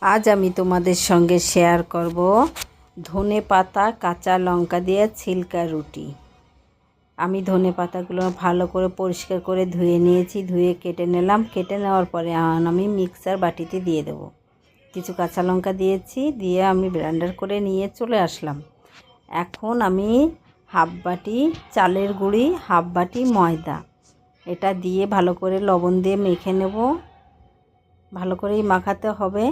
আজ আমি তোমাদের সঙ্গে শেয়ার করব ধনে পাতা কাঁচা লঙ্কা দিয়ে ছিলকা রুটি। আমি ধনে পাতাগুলো ভালো করে পরিষ্কার করে ধুয়ে নিয়েছি, ধুয়ে কেটে নিলাম। কেটে নেওয়ার পরে আমি মিক্সার বাটিতে দিয়ে দেব। কিছু কাঁচা লঙ্কা দিয়েছি, দিয়ে আমি ব্লেন্ডার করে নিয়ে চলে আসলাম। এখন আমি হাফ বাটি চালের গুঁড়ি, হাফ বাটি ময়দা, এটা দিয়ে ভালো করে লবণ দিয়ে মেখে নেব। ভালো করেই মাখাতে হবে।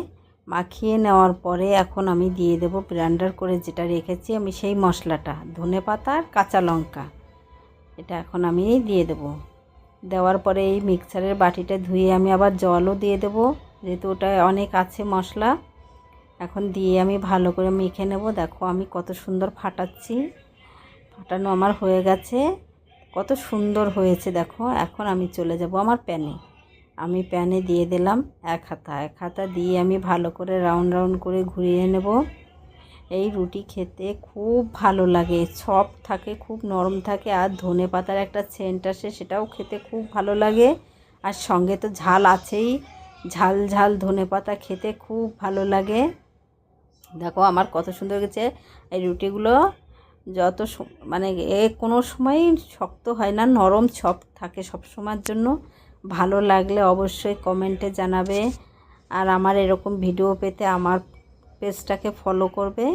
মাখিয়ে নেওয়ার পরে এখন আমি দিয়ে দেব ব্লেন্ডার করে যেটা রেখেছি আমি সেই মশলাটা, ধনেপাতা আর কাঁচা লঙ্কা, এটা এখন আমি দিয়ে দেব। দেওয়ার পরে এই মিক্সারের বাটিটা ধুয়ে আমি আবার জলও দিয়ে দেব, যেহেতু ওটা অনেক আছে মশলা। এখন দিয়ে আমি ভালো করে মেখে নেব। দেখো আমি কত সুন্দর ফাটাচ্ছি, ফাটানো আমার হয়ে গেছে, কত সুন্দর হয়েছে দেখো। এখন আমি চলে যাব আমার প্যানে। আমি প্যানে দিয়ে দিলাম এক হাতা দিয়ে আমি ভালো করে রাউন্ড রাউন্ড করে ঘুরিয়ে নেব। এই রুটি খেতে খুব ভালো লাগে, সফট থাকে, খুব নরম থাকে, আর ধনে পাতার একটা সেন্ট আসে, সেটাও খেতে খুব ভালো লাগে। আর সঙ্গে তো ঝাল আছেই, ঝাল ঝাল ধনে পাতা খেতে খুব ভালো লাগে। দেখো আমার কত সুন্দর গেছে। এই রুটিগুলো যত মানে কোনো সময় শক্ত হয় না, নরম সফট থাকে সব সময়ের জন্য। ভালো লাগলে অবশ্যই কমেন্টে জানাবে। আর আমার এরকম ভিডিও পেতে আমার পেজটাকে ফলো করবে।